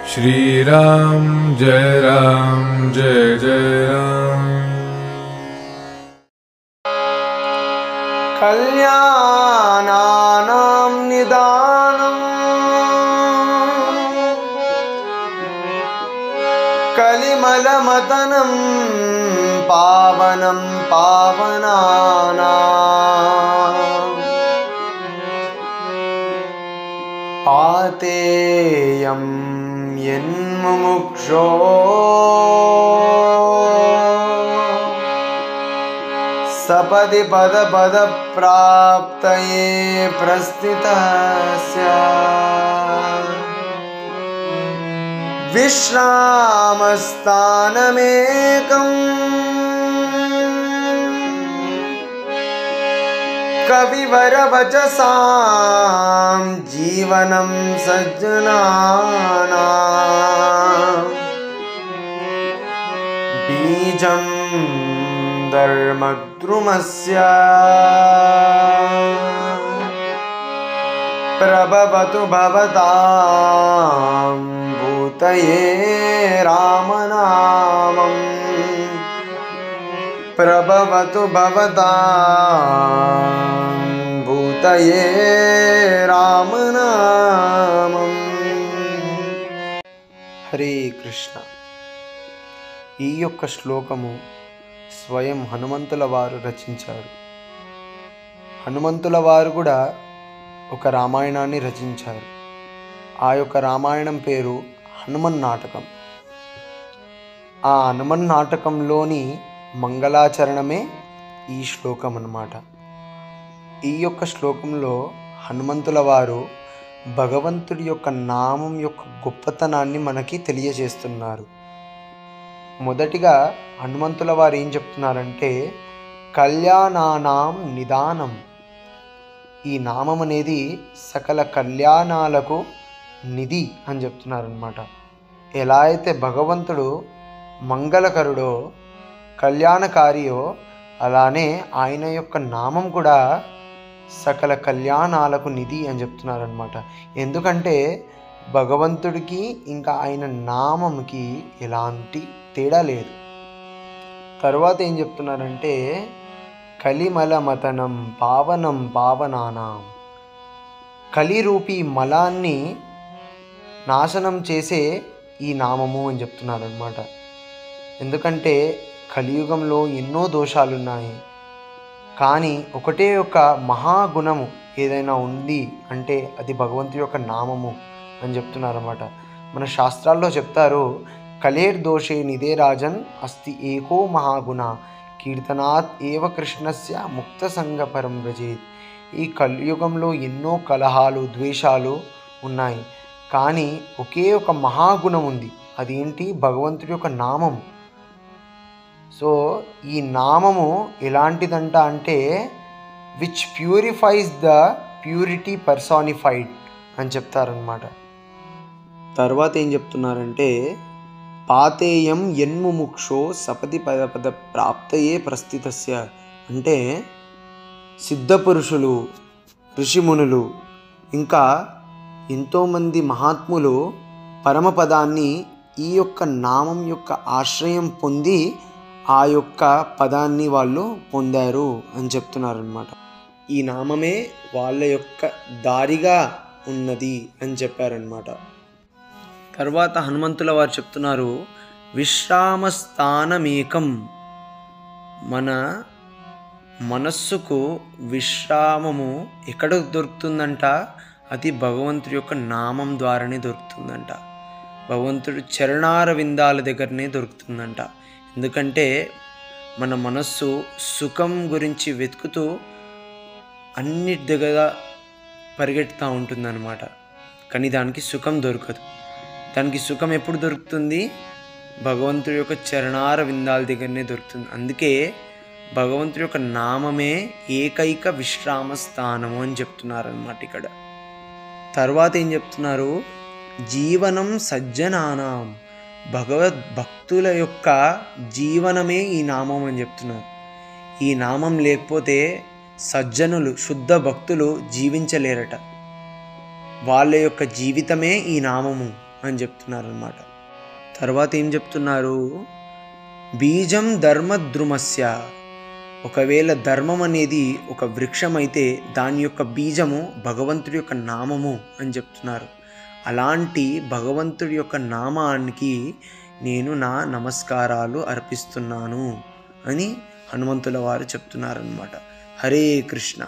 श्री राम जय राम। कल्याणानां निदानं कलिमलमतनं पावनं पावनानां पातेयं यन्मुमुक्षो सपदि पदपदप्राप्तये प्रस्थितस्य विश्रामस्थानमेकम् कविवरवचसां जीवनं सज्जनानां बीजं धर्मद्रुमस्य प्रभवतु भवतां भूतये रामनामम् प्रभवतु भवतां भूतये रामनामम्। హరే కృష్ణ. ఈ యొక్క శ్లోకము స్వయం హనుమంతుల వారు రచించారు. హనుమంతుల వారు కూడా ఒక రామాయణాన్ని రచించారు. ఆ యొక్క రామాయణం పేరు హనుమన్ నాటకం. ఆ హనుమన్ నాటకంలోని మంగళాచరణమే ఈ శ్లోకం అన్నమాట. ఈ యొక్క శ్లోకంలో హనుమంతుల వారు భగవంతుడి యొక్క నామం యొక్క గొప్పతనాన్ని మనకి తెలియజేస్తున్నారు. మొదటిగా హనుమంతుల వారు ఏం చెప్తున్నారంటే కళ్యాణానాం నిదానం. ఈ నామం అనేది సకల కళ్యాణాలకు నిధి అని చెప్తున్నారనమాట. ఎలా అయితే భగవంతుడు మంగళకరుడో కళ్యాణకారియో అలానే ఆయన యొక్క నామం కూడా సకల కళ్యాణాలకు నిధి అని చెప్తున్నారనమాట. ఎందుకంటే భగవంతుడికి ఇంకా ఆయన నామంకి ఎలాంటి తేడా లేదు. తర్వాత ఏం చెప్తున్నారంటే కలిమలమతనం పావనం పావనానాం. కలిరూపీ మలాన్ని నాశనం చేసే ఈ నామము అని చెప్తున్నారనమాట. ఎందుకంటే కలియుగంలో ఎన్నో దోషాలున్నాయి, కానీ ఒకటే ఒక మహాగుణము ఏదైనా ఉంది అంటే అది భగవంతుడి యొక్క నామము అని చెప్తున్నారన్నమాట. మన శాస్త్రాల్లో చెప్తారు కలేర్ దోషే నిదే రాజన్ అస్తి ఏకో మహాగుణ కీర్తనాత్ ఏవ కృష్ణస్య ముక్త సంగపరం వ్రజేత్. ఈ కలియుగంలో ఎన్నో కలహాలు ద్వేషాలు ఉన్నాయి, కానీ ఒకే ఒక మహాగుణం ఉంది. అదేంటి? భగవంతుడి యొక్క నామము. సో ఈ నామము ఎలాంటిదంట అంటే which purifies the purity personified అని చెప్తారనమాట. తర్వాత ఏం చెప్తున్నారంటే పాతేయం యన్ముముక్షో సపది పదపద ప్రాప్తయే ప్రస్థితస్య. అంటే సిద్ధపురుషులు, ఋషిమునులు ఇంకా ఎంతోమంది మహాత్ములు పరమపదాన్ని ఈ యొక్క నామం యొక్క ఆశ్రయం పొంది ఆ యొక్క పదాన్ని వాళ్ళు పొందారు అని చెప్తున్నారనమాట. ఈ నామమే వాళ్ళ యొక్క దారిగా ఉన్నది అని చెప్పారనమాట. తర్వాత హనుమంతుల వారు చెప్తున్నారు విశ్రామస్థానమేకం. మన మనస్సుకు విశ్రామము ఎక్కడ దొరుకుతుందంట? అది భగవంతుడి యొక్క నామం ద్వారానే దొరుకుతుందంట. భగవంతుడి చరణార విందాల దగ్గరనే దొరుకుతుందంట. ఎందుకంటే మన మనస్సు సుఖం గురించి వెతుకుతూ అన్నిటి దగ్గర పరిగెడుతూ ఉంటుందన్నమాట. కానీ దానికి సుఖం దొరకదు. దానికి సుఖం ఎప్పుడు దొరుకుతుంది? భగవంతుడి యొక్క చరణార విందాల దగ్గరనే దొరుకుతుంది. అందుకే భగవంతుడి యొక్క నామమే ఏకైక విశ్రామ స్థానము అని చెప్తున్నారన్నమాట ఇక్కడ. తర్వాత ఏం చెప్తున్నారు? జీవనం సజ్జనానాం. భగవద్భక్తుల యొక్క జీవనమే ఈ నామం అని చెప్తున్నారు. ఈ నామం లేకపోతే సజ్జనులు, శుద్ధ భక్తులు జీవించలేరట. వాళ్ళ యొక్క జీవితమే ఈ నామము అని చెప్తున్నారనమాట. తర్వాత ఏం చెప్తున్నారు, బీజం ధర్మద్రుమస్య, ఒకవేళ ధర్మం అనేది ఒక వృక్షం అయితే దాని యొక్క బీజము భగవంతుడి యొక్క నామము అని చెప్తున్నారు. అలాంటి భగవంతుడి యొక్క నామానికి నేను నా నమస్కారాలు అర్పిస్తున్నాను అని హనుమంతుల వారు చెప్తున్నారనమాట. హరే కృష్ణ.